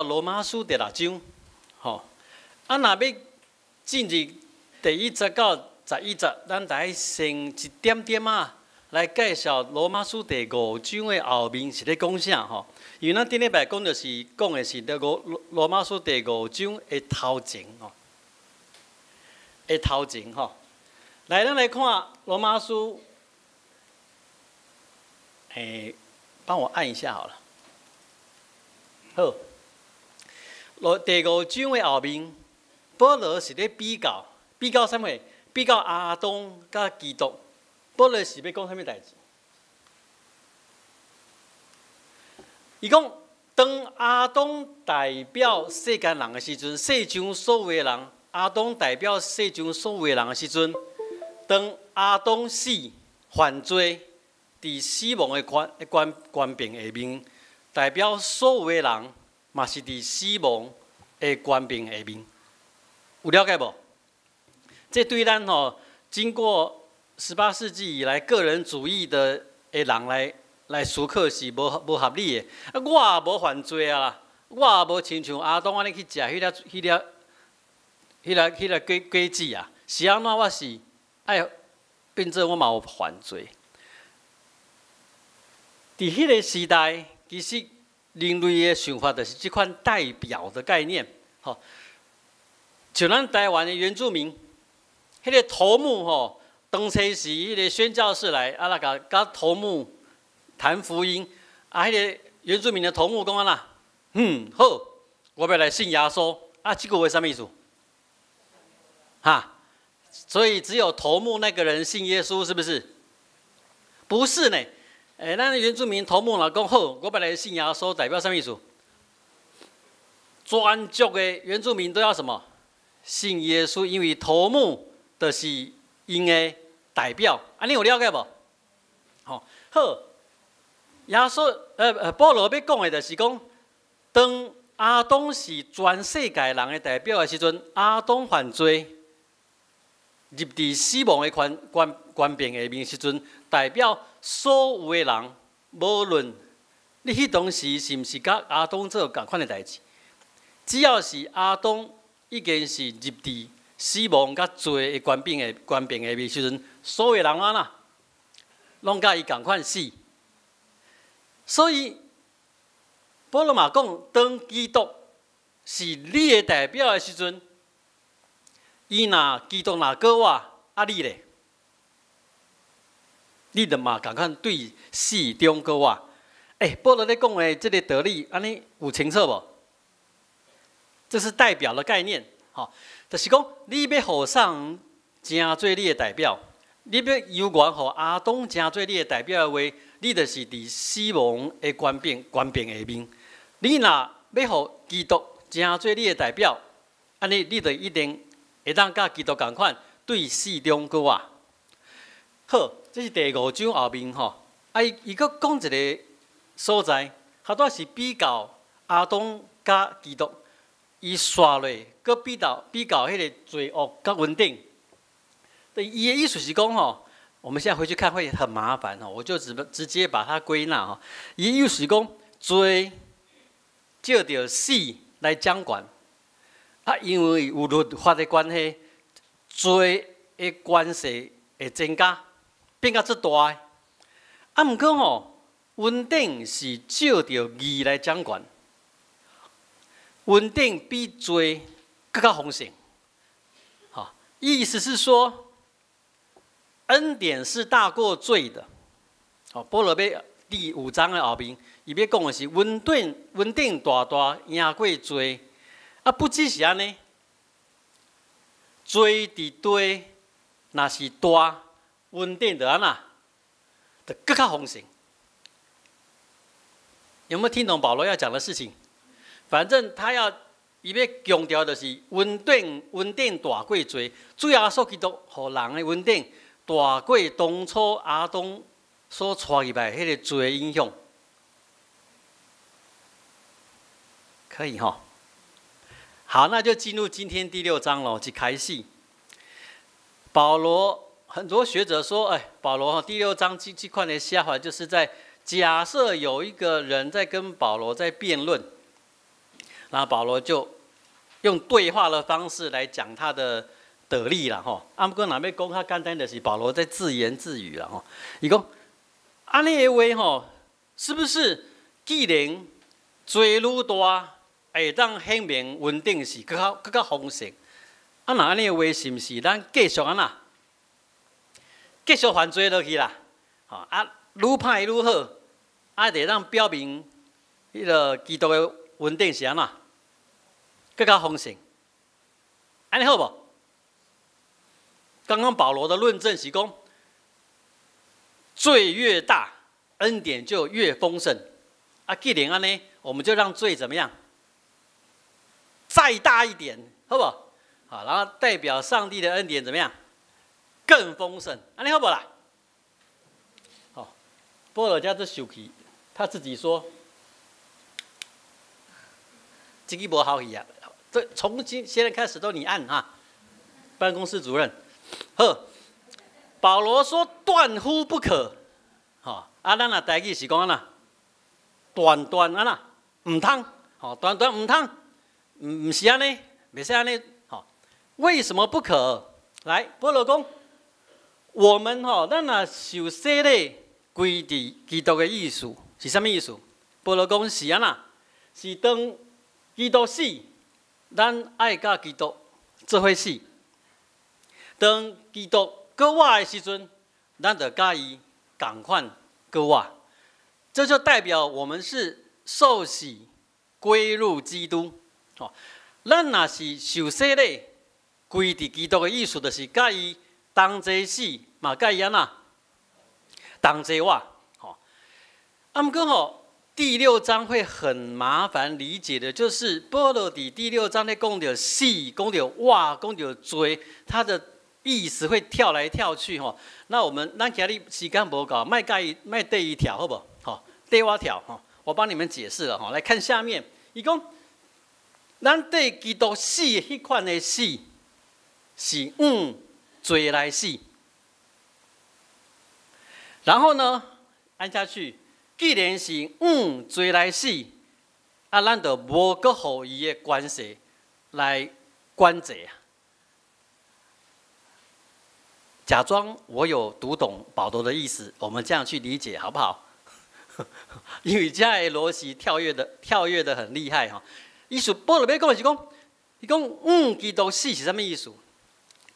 罗马书第6章，吼，啊，若要进入第1节到11节，咱大家先一点点啊，来介绍罗马书第5章的后面是咧讲啥吼？因为咱顶礼拜讲的是罗马书第5章的头前吼，的头前吼。来，咱来看罗马书，帮我按一下好了。好，第5章的后面，保罗是咧比较啥物？比较亚当甲基督。保罗是要讲啥物代志？伊讲，当亚当代表世间人的时阵，世上所有的人，亚当代表世上所有的人的时阵，当亚当死犯罪，伫死亡的权柄下面，代表所有的人，嘛是伫死亡的权柄下面。有了解无？这对咱吼，经过18世纪以来个人主义的人来思考是无合理的。啊，我也无犯罪啊，我也无亲像亚当安尼去食迄个果子啊，是安怎我是爱变做我嘛有犯罪？伫迄个时代，其实人类的想法就是这款代表的概念，吼，像咱台湾的原住民，迄个头目吼，当初是迄个宣教士来啊，甲头目谈福音啊，迄个原住民的头目讲安啦，好，我要来信耶稣啊，这句话什么意思？哈，所以只有头目那个人信耶稣，是不是？不是呢。咱原住民头目老讲好，我要来信耶稣，代表什么意思？全族的原住民都要什么？信耶稣，因为头目就是因的代表。啊，你有了解无？好，耶稣保罗要讲的就是讲，当亚当是全世界人的代表的时阵，亚当犯罪，入伫死亡的权柄下面的时阵，代表所有的人，无论你迄当时是毋是甲亚当做同款的代志，只要是亚当已经是入伫死亡甲罪的权柄下面时阵，所有人啦，拢甲伊同款死。所以保罗嘛讲，当基督是你的代表的时阵，基督若过我，啊你咧？你著嘛共款对死中过我。保罗咧讲的这个道理，安尼有清楚无？这是代表的概念，就是讲你要互上成做你的代表，你要有缘互亚当成做你的代表的话，你就是伫死亡的权柄下面。你若要互基督成做你的代表，安尼你就一定会当甲基督同款对死中过活。好，这是第5章后面吼，伊阁讲一个所在，较多是比较亚当甲基督，伊刷落，阁比较迄个罪恶甲稳定。伊的意思是讲吼，我们现在回去看会很麻烦吼，我就直接把它归纳吼。伊的意思是讲，罪借着死来掌管，因为有律法的关系，罪的关系会增加。变甲遮大，毋过吼，稳定是照着义来掌管，稳定比罪更加丰盛。意思是说，恩典是大过罪的。保罗要第5章的后面，伊要讲的是稳定大赢过罪，不只是安尼，罪伫地若是大。稳定的安那，就更加丰盛。有没有听懂保罗要讲的事情？反正伊要强调的是稳定大过罪。主耶稣基督互人的稳定大过当初亚当所带入来迄个罪的影响。可以吼。好，那就进入今天第6章咯，一开始，保罗。很多学者说，保罗第6章这块的写法，就是在假设有一个人在跟保罗在辩论，然后保罗就用对话的方式来讲他的得力啦吼。啊，不过若要讲较简单的是保罗在自言自语啦吼。伊讲安尼的话吼，是不是既然罪愈大，会当显明稳定是更较丰盛？啊，那安尼的话是毋是咱继续安那？继续犯罪落去啦？吼啊，愈歹愈好，啊，得让表明迄个基督的稳定是安那？更较丰盛，安尼好无？刚刚保罗的论证是讲，罪越大，恩典就越丰盛。啊，既然安尼，我们就让罪怎么样？再大一点，好不好？好，然后代表上帝的恩典怎么样？更丰盛，安尼好不好啦？好，保罗家这受气，他自己说，这个不好去啊。这从现在开始都你按啊，办公室主任。好，保罗说断乎不可，吼啊，咱啊台语是讲安那，断断安那，唔通，吼断断唔通，唔是安尼，袂使安尼，吼，为什么不可？来，保罗讲，我们吼，咱啊受洗礼归伫基督的意思是啥物意思？保罗讲是安那，是当基督死。咱爱甲基督做伙死，当基督搁活的时阵，咱就甲伊同款搁活。这就代表我们是受洗归入基督。哦，咱若是受洗礼归伫基督的意思，就是甲伊同齐死，嘛甲伊安那同齐活。哦，啊，毋过吼。第6章会很麻烦理解的，就是保罗第6章在讲到死、讲到活、讲到罪，它的意思会跳来跳去吼。那我们咱今日时间无够，卖第一条好不好？好，第我条哈，我帮你们解释了哈。来看下面，伊讲，咱对基督死迄款的死，是罪来死。然后呢，按下去。既然是罪来死，啊，咱就无搁互伊的关系来管制啊。假装我有读懂保罗的意思，我们这样去理解好不好？因为这的逻辑跳跃的很厉害哈。意思保罗要讲的是讲，伊讲基督死是啥物意思？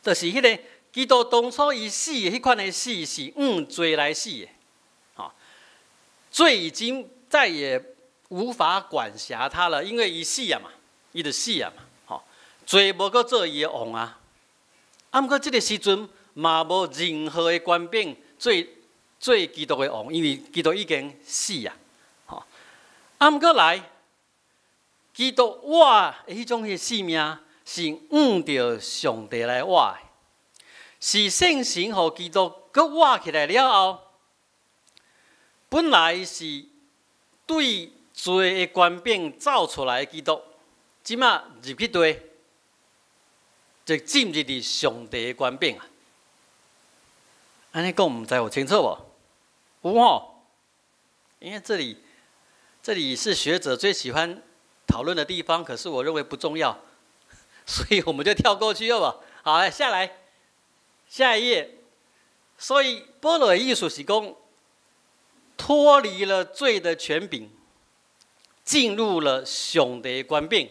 就是迄个基督当初伊死的迄款的死是罪来死的。罪已经再也无法管辖他了，因为伊死啊嘛，伊就死啊嘛，吼，罪无搁做伊的王啊。啊，毋过这个时阵嘛无任何的官兵做基督的王，因为基督已经死啊，吼。啊，毋过来，基督活的迄种的性命是着上帝来活的，是圣神互基督搁活起来了后。本来是对罪的官兵造出来的基督，即马入去对，就进入伫上帝的官兵啊。安尼讲唔知有清楚无？有吼，因为这里是学者最喜欢讨论的地方，可是我认为不重要，所以我们就跳过去，好不好？好，来下来，下一页。所以保罗的意思是讲。脱离了罪的权柄，进入了上帝的官柄，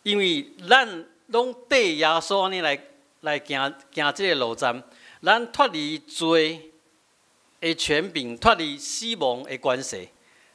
因为咱拢跟耶稣安尼来行这个路站，咱脱离罪的权柄，脱离死亡的关系，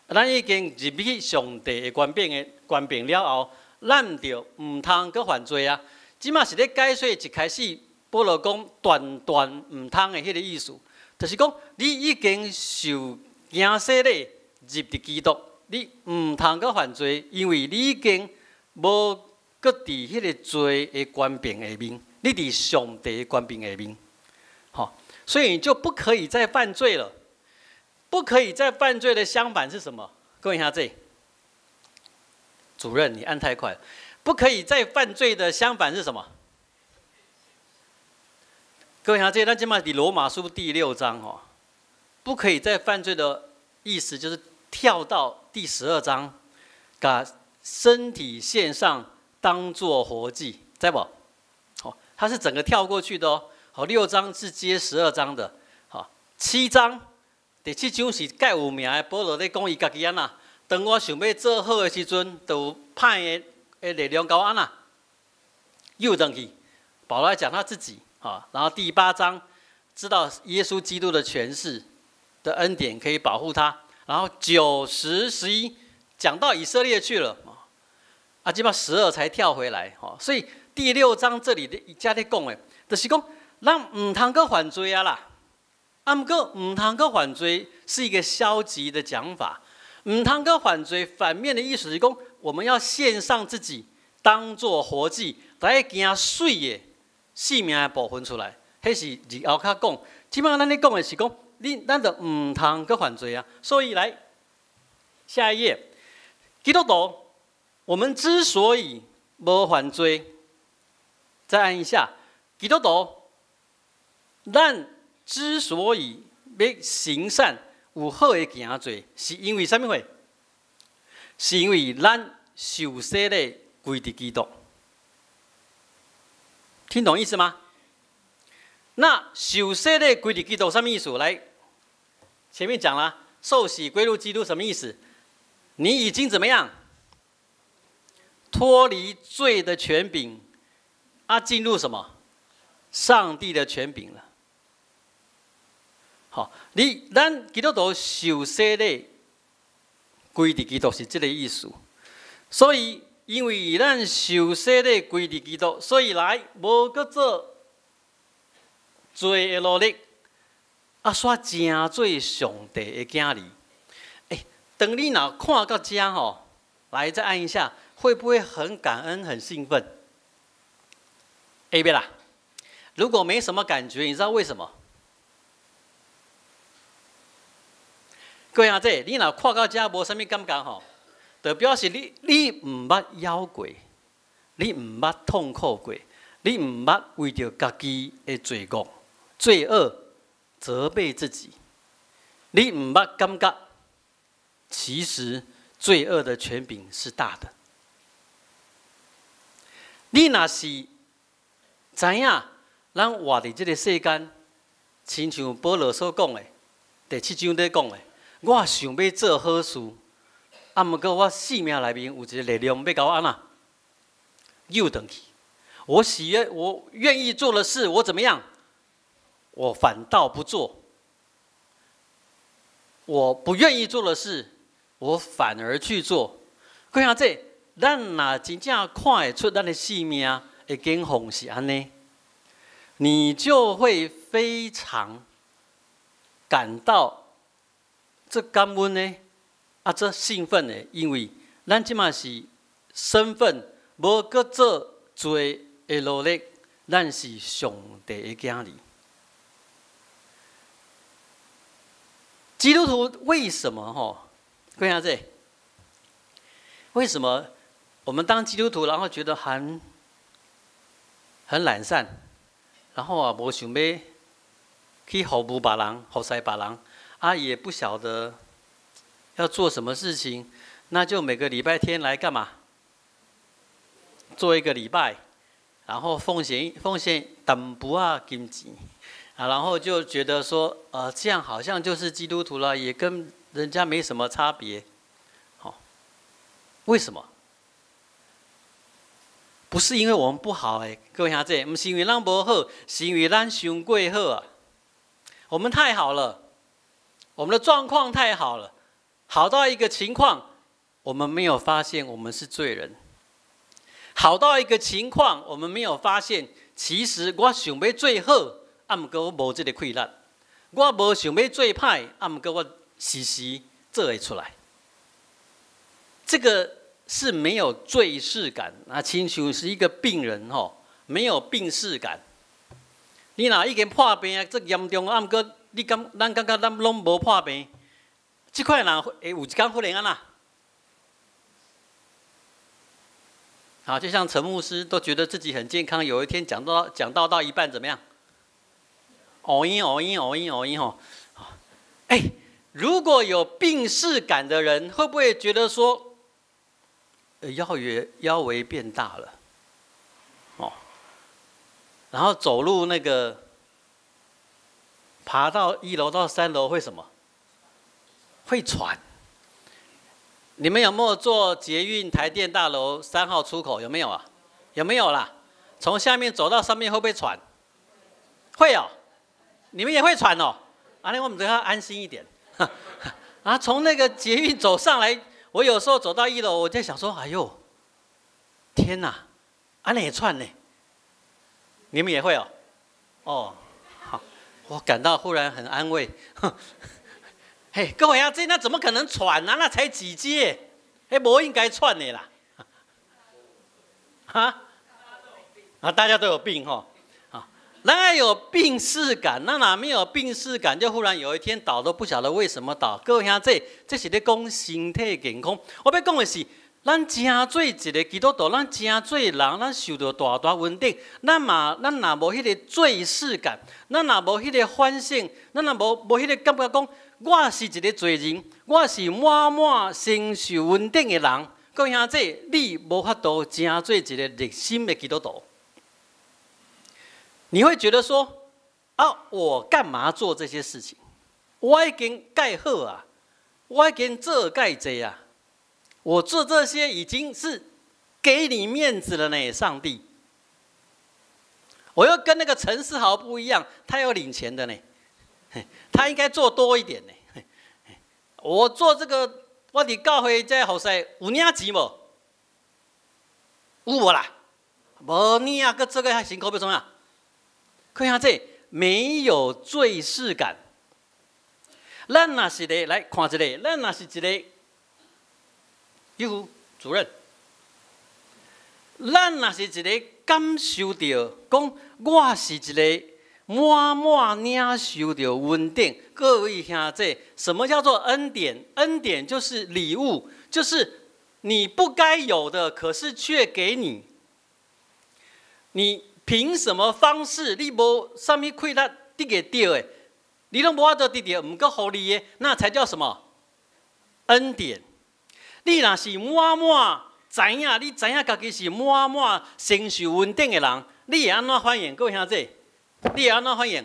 咱已经入去上帝的官柄了后，咱就唔通搁犯罪啊！即马是咧解说一开始保罗讲断断唔通的迄个意思，就是讲你已经受。行洗礼入伫基督，你唔通搁犯罪，因为你已经无搁伫迄个罪的官柄下面，你伫上帝的官柄下面，好，所以你就不可以再犯罪了。不可以再犯罪的相反是什么？各位看这，主任你按太快了。不可以再犯罪的相反是什么？各位看这，咱今嘛伫罗马书第6章哦。不可以再犯罪的意思就是跳到第12章，甲身体献上，当作活祭，知不？好，它是整个跳过去的哦。好，6章是接12章的。好，7章第7章是介有名的保罗咧讲伊家己安那。当我想要做好的时阵，就有歹的力量搞安那，又回去。保罗讲他自己啊，然后第8章知道耶稣基督的权势的恩典可以保护他，然后9、10、11讲到以色列去了啊，基本上12才跳回来所以第6章这里的加咧讲的，就是讲咱唔通阁犯罪啊啦，啊不过唔通阁犯罪是一个消极的讲法，唔通阁犯罪反面的意思是讲我们要献上自己，当作活祭，来行水的性命的部分出来，迄是日后较讲。基本上咱咧讲的是讲，咱就唔通阁犯罪啊。所以来下一页，基督徒，我们之所以无犯罪，再按一下，基督徒，咱之所以要行善，有好的行罪，是因为什么货？是因为咱受洗咧归伫基督。听懂意思吗？那受洗咧归伫基督什么意思？来，前面讲了，受洗归入基督什么意思？你已经怎么样？脱离罪的权柄，进入什么？上帝的权柄了。好，咱基督徒受洗咧归伫基督是这个意思，所以。因为咱受洗咧归伫基督，所以来无搁做罪的努力，煞真做上帝的囝儿。当你若看到这吼，来再按一下，会不会很感恩、很兴奋？对啦，如果没什么感觉，你知道为什么？各位阿姐，你若看到这无啥物感觉吼？就表示你唔捌妖过，你唔捌痛苦过，你唔捌为着家己的罪恶责备自己，你唔捌感觉，其实罪恶的权柄是大的。你若是知影，咱活伫这个世间，亲像保罗所讲的，第7章在讲的，我想要做好事。不过我生命里面有一个力量要甲我安那诱回去。我愿意做的事，我怎么样？我反倒不做。我不愿意做的事，我反而去做。各位阿姐，咱若真正看得出咱的生命的境况是安尼，你就会非常感到这感恩呢。这兴奋的，因为咱即马是身份无搁做罪的努力，咱是上帝的囝儿。基督徒为什么各位阿姐，为什么我们当基督徒，然后觉得很懒散，然后无想要去服务别人、服侍别人，也不晓得。要做什么事情，那就每个礼拜天来干嘛？做一个礼拜，然后奉献淡薄啊金钱然后就觉得说，这样好像就是基督徒了，也跟人家没什么差别。为什么？不是因为我们不好各位兄弟，不是因为咱不好，是因为咱伤过好啊。我们太好了，我们的状况太好了。好到一个情况，我们没有发现我们是罪人；好到一个情况，我们没有发现，其实我想要最好，不过我无这个困难；我无想要最歹，不过我时时做会出来。这个是没有罪视感，亲像是一个病人没有病视感。你若已经破病这严重，不过咱感觉咱拢无破病。这块人会有一天忽然安那，好，就像陈牧师都觉得自己很健康，有一天讲到一半怎么样？哦音如果有病视感的人，会不会觉得说，腰围变大了，哦，然后走路那个爬到1楼到3楼会什么？会喘。你们有没有坐捷运台电大楼3号出口？有没有啊？有没有啦？从下面走到上面会不会喘？会哦，你们也会喘哦。啊，那我们等下安心一点。啊，从那个捷运走上来，我有时候走到1楼，我在想说，哎呦，天哪，啊那也喘呢。你们也会哦？哦，好，我感到忽然很安慰。嘿，各位啊，那怎么可能喘啊？那才几阶，不应该喘的啦。大家都有病哈。那有病识感，那哪没有病识感？就忽然有一天倒都不晓得为什么倒。各位兄弟，这是在讲身体健康。我要讲的是，咱真做一个基督徒，咱真做人，咱受到大稳定，咱若无迄个罪识感，咱若无迄个反省，咱若无迄个感觉讲，我是一个罪人，我是满满承受稳定的人。各位兄弟，你无法度真做一个热心的基督徒。你会觉得说，啊，我干嘛做这些事情？我已经盖好啊，我已经做盖这啊，我做这些已经是给你面子了呢，上帝。我又跟那个陈世豪不一样，他有领钱的呢，他应该做多一点呢。我做这个，我伫教会在后世有领钱无？有无啦？无领啊，搁做个辛苦要怎样？看下这没有罪识感。咱若是咧来看一个，咱若是一个医护主任，咱若是一个感受到讲我是一个满满领受到稳定。各位兄弟，什么叫做恩典？恩典就是礼物，就是你不该有的，可是却给你。你凭什么方式？你无什么亏力得个到的，你拢无法度得到，唔够互你的，那才叫什么恩典？你若是满满知影，你知影家己是满满承受稳定的人，你会安怎反应？各位兄弟，你会安怎反应？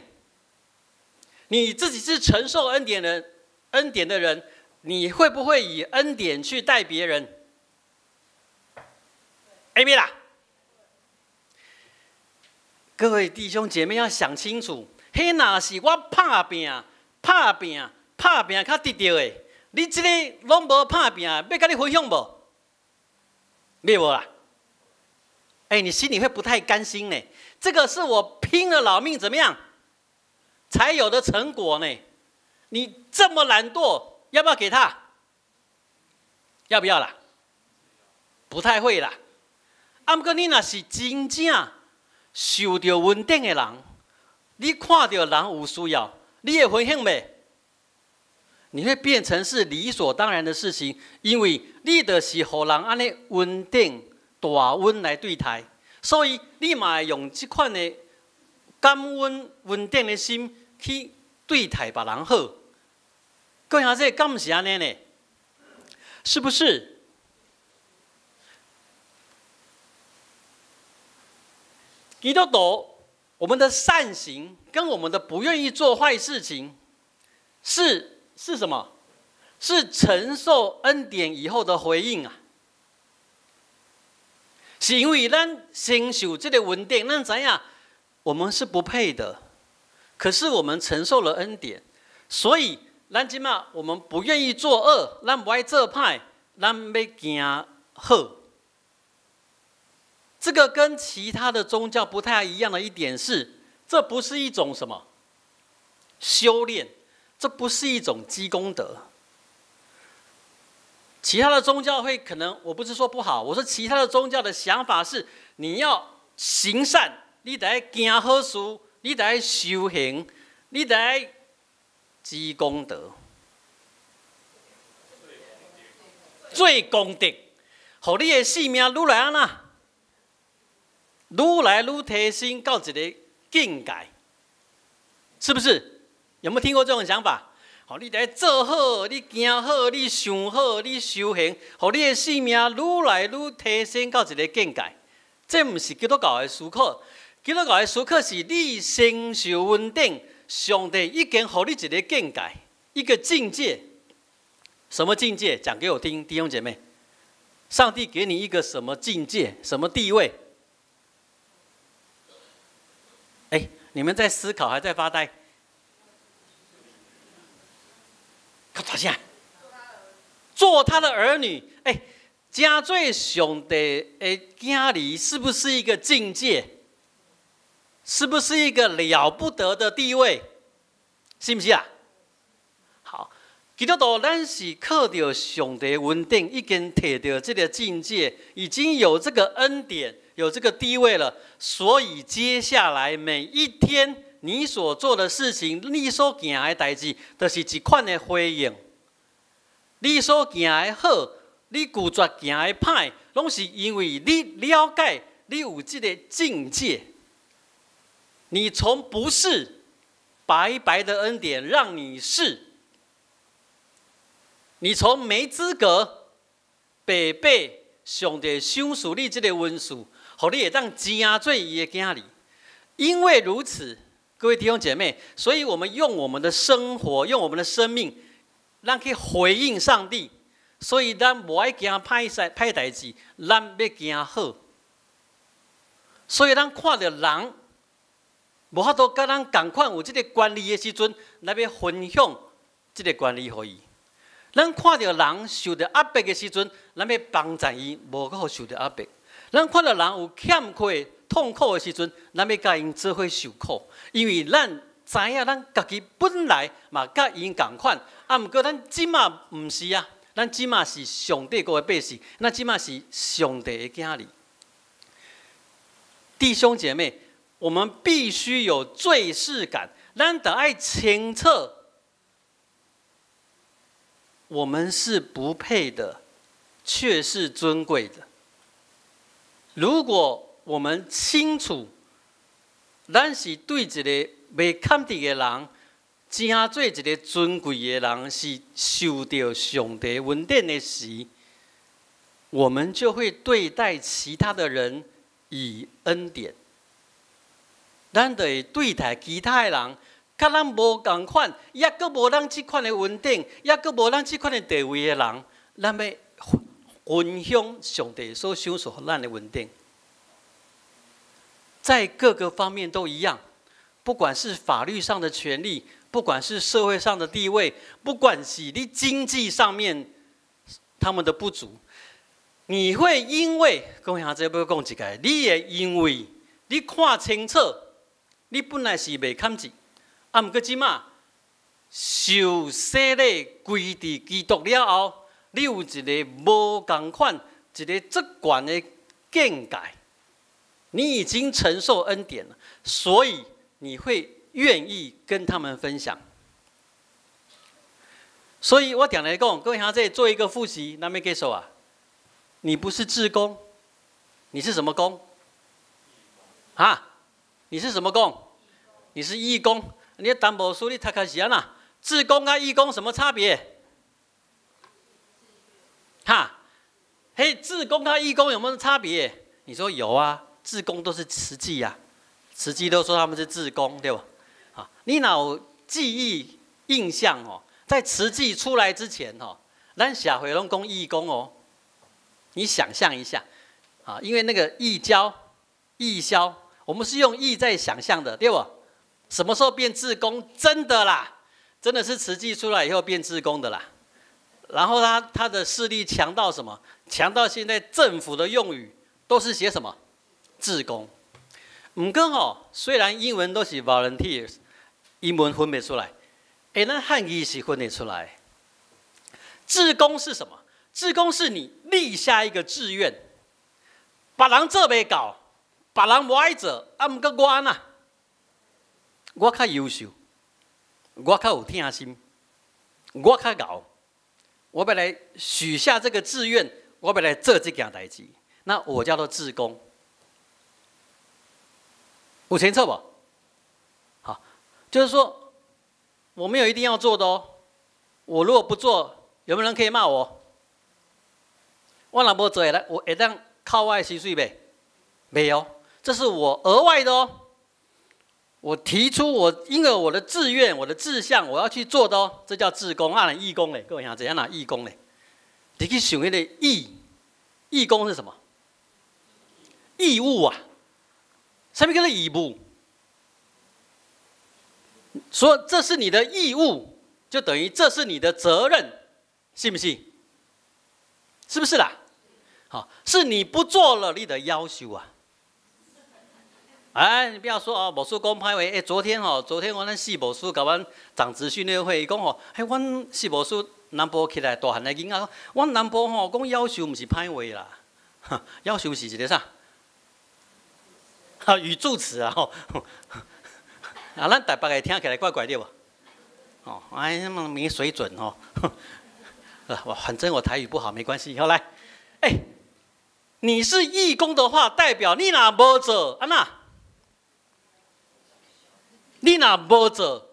你自己是承受恩典的人，你会不会以恩典去待别人？A B 啦。各位弟兄姐妹要想清楚，迄若是我打拼较得到的，你这个拢无打拼，要跟你分享无？没有啦。你心里会不太甘心呢。这个是我拼了老命怎么样才有的成果呢？你这么懒惰，要不要给他？要不要啦？不太会啦。不过你若是真正受到稳定的人，你看到人有需要，你会分享没？你会变成是理所当然的事情，因为你就是互人安尼稳定、大稳来对待，所以你嘛会用这款的感恩、稳定的心去对待别人好。各位兄弟，敢不是安尼呢？是不是？基督徒，我们的善行跟我们的不愿意做坏事情，是什么？是承受恩典以后的回应啊！是因为咱承受这个稳定，咱知影我们是不配的，可是我们承受了恩典，所以咱今嘛我们不愿意做恶，咱不爱做歹，咱要行好。这个跟其他的宗教不太一样的一点是，这不是一种什么修炼，这不是一种积功德。其他的宗教会可能，我不是说不好，我说其他的宗教的想法是，你要行善，你得行好事，你得修行，你得积功德，做功德，互你的性命愈来安那。愈来愈提升到一个境界，是不是？有没有听过这种想法？好，你来做好，你行好，你想好，你修行，互你的生命愈来愈提升到一个境界。这毋是基督教的思考，基督教的思考是你先受稳定，上帝已经互你一个境界，一个境界。什么境界？讲给我听，弟兄姐妹。上帝给你一个什么境界？什么地位？哎，你们在思考，还在发呆？靠大声！做他的儿女，哎，加做上帝的子儿，是不是一个境界？是不是一个了不得的地位？是不是啊？好，基督徒咱是靠着上帝稳定，已经摕到这个境界，已经有这个恩典，有这个地位了。所以接下来每一天，你所做的事情，你所行的代志，就是一款的回应。你所行的好，你拒绝行的歹，拢是因为你了解，你有这个境界。你从不是白白的恩典让你是，你从没资格白白上帝赏赐你这个恩赐，互你会当真做伊的囝儿。因为如此，各位弟兄姐妹，所以我们用我们的生活，用我们的生命，咱去回应上帝。所以咱无爱惊歹代志，咱要惊好。所以咱看到人，无法度甲咱同款有这个权利的时阵，咱要分享这个权利给伊。咱看到人受到压迫的时阵，咱要帮助伊，无够受到压迫。咱看到人有欠缺、痛苦的时阵，咱要甲因做伙受苦，因为咱知影咱家己本来嘛甲因同款，啊，毋过咱即马毋是啊，咱即马是上帝国的百姓，咱即马是上帝的囝儿。弟兄姐妹，我们必须有罪视感，咱得爱清澈。我们是不配的，却是尊贵的。如果我们清楚，咱是对一个未堪得的人，真做一个尊贵的人，是受到上帝恩典的时，我们就会对待其他的人以恩典。咱就会对待其他的人，甲咱无同款，也阁无咱这款的稳定，也阁无咱这款的地位的人，咱要分享上帝所赏赐咱的稳定。在各个方面都一样，不管是法律上的权利，不管是社会上的地位，不管是你经济上面他们的不足，你会因为，讲下这要讲一个，你会因为你看清楚，你本来是未堪治，啊，毋过即马受洗礼归伫基督了后，你有一个无同款、一个足悬的境界。你已经承受恩典了，所以你会愿意跟他们分享。所以我常来讲，各位兄弟做一个复习，那么给手啊，你不是志工，你是什么工？啊，你是什么工？你是义工。你的担保书你读开始啊啦，志工跟义工什么差别？哈，嘿，志工跟义工有没有差别？你说有啊。志工都是慈济呀，慈济都说他们是志工，对吧？啊，你哪有记忆印象哦？在慈济出来之前哦，咱社会拢讲义工哦。你想象一下，啊，因为那个义交、义消，我们是用义在想象的，对不？什么时候变志工？真的啦，真的是慈济出来以后变志工的啦。然后他的势力强到什么？强到现在政府的用语都是写什么？志工，不过吼，虽然英文都是 volunteers， 英文分不出来，咱汉语是分得出来。志工是什么？志工是你立下一个志愿，别人做袂到，别人无爱做，啊，不过我呐，我较优秀，我较有疼心，我较敖，我要来许下这个志愿，我要来做这件代志，那我叫做志工。有清楚不？好，就是说我没有一定要做的哦，我如果不做，有没有人可以骂我？我若无做，我会当靠我的薪水没？没有，这是我额外的哦。我提出因为我的志愿、我的志向，我要去做的哦，这叫志工啊，义工嘞。各位想怎样拿义工嘞？你去想那个义工是什么？义务啊，什么叫做义务？说这是你的义务，就等于这是你的责任，信不信？是不是啦？好，是你不做了，你的要求啊。哎，你不要说哦，某书公拍为昨天我咱四某书搞完长职训练会，伊讲哦，阮四某书南部起来大汉的囡仔，阮南部讲要求不是歹话啦，要求是一个啥？语助词啊啊，咱台北的听起来怪怪的吧？哦，哎，那么没水准哦。反正我台语不好，没关系。好来，你是义工的话，代表你哪无做啊那？你哪无做，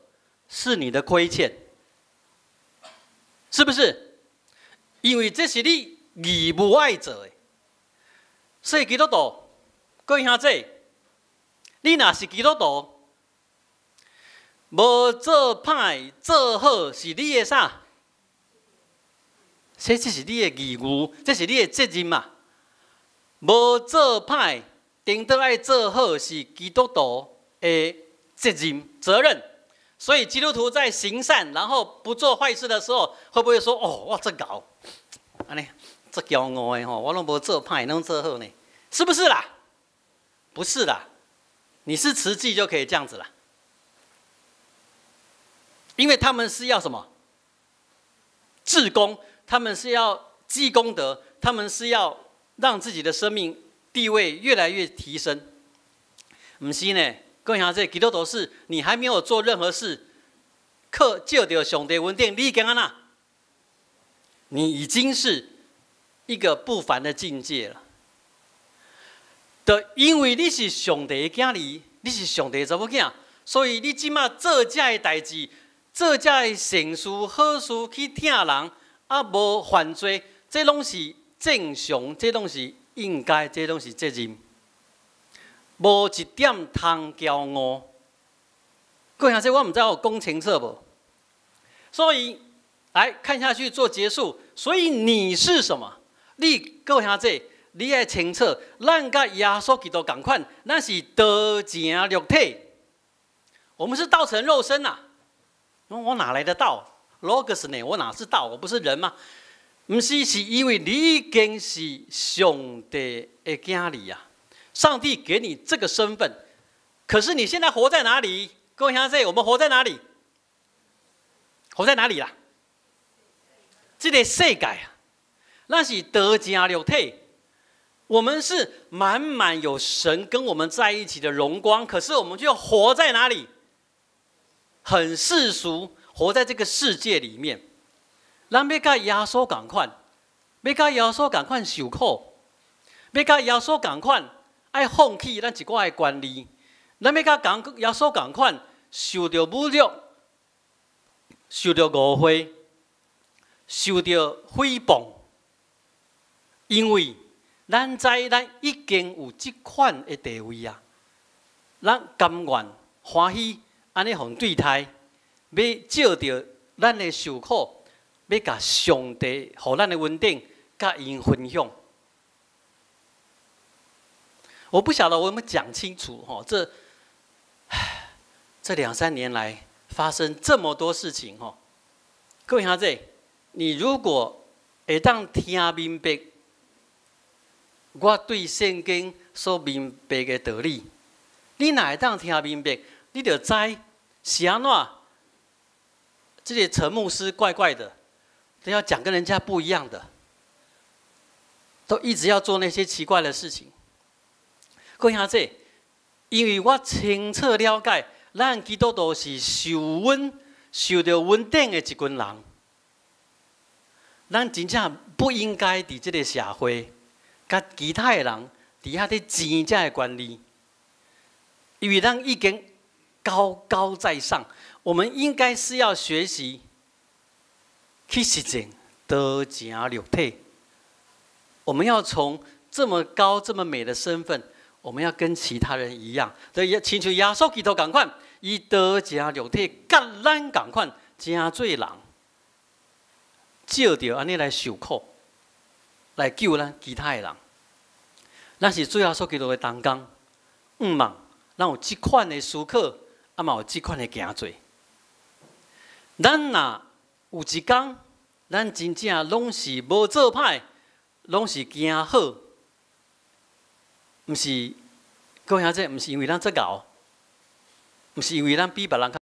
是你的亏欠，是不是？因为这是你义务爱做的。所以基督徒，各位兄弟，你若是基督徒，无做歹做好是你的啥？这是你的义务，这是你的责任嘛。无做歹，顶多爱做好是基督徒的责任。所以基督徒在行善，然后不做坏事的时候，会不会说：“哦，我这搞，安尼这骄傲的吼，我拢无做歹，拢做好呢？”是不是啦？不是啦，你是慈济就可以这样子啦。因为他们是要什么？志工，他们是要积功德，他们是要让自己的生命地位越来越提升。不是呢，各位兄弟，基督徒是你还没有做任何事，借着上帝恩典，你已经安那？你已经是一个不凡的境界了。因为你是上帝的囝儿，你是上帝的查某囝，所以你即马做这的代志，做这的善事、好事去疼人，无犯罪，这拢是正常，这拢是应该，这拢是责任，无一点通骄傲。各位兄弟，我唔知我讲清楚无？所以来看下去做结束。所以你是什么？各位兄弟。你要清楚，咱甲耶稣基督同款，咱是道成肉体。我们是道成肉身呐、我哪来的道 ？Logos 呢？我哪是道？我不是人吗？不是，是因为你已经是上帝的囝儿啊！上帝给你这个身份，可是你现在活在哪里？各位兄弟，我们活在哪里？活在哪里啦？这个世界啊，那是道成肉体。我们是满满有神跟我们在一起的荣光，可是我们就活在哪里？很世俗，活在这个世界里面。咱要甲耶稣同款，要甲耶稣同款受苦，要甲耶稣同款爱放弃咱一寡的权利，咱要甲耶稣同款受到侮辱，受到误会，受到诽谤，因为咱知咱已经有这款的地位啊，咱甘愿欢喜安尼互对待，要照着咱的受苦，要甲上帝互咱的恩典，甲因分享。我不晓得我有没有讲清楚哈？这2-3年来发生这么多事情哈，各位兄弟，你如果会当听明白。我对圣经所明白的道理，你哪会当听明白？你就知是安怎？这些陈牧师怪怪的，都要讲跟人家不一样的，都一直要做那些奇怪的事情。各位兄弟，因为我清楚了解，咱基督徒是受到恩典的一群人，咱真正不应该伫这个社会。甲其他的人底下在争这的权利，因为咱已经高高在上，我们应该是要学习去实践得成肉体。我们要从这么高、这么美的身份，我们要跟其他人一样，对，亲像耶稣基督同款，以得成肉体，甲咱同款，真做人，照着安尼来受苦，来救咱其他的人。咱是主耶稣基督的同工，毋茫咱有即款的思考，啊嘛有即款的行做。咱若有一天，咱真正拢是无做歹，拢是行好，毋是各位兄弟，毋是因为咱足敖，毋是因为咱比别人较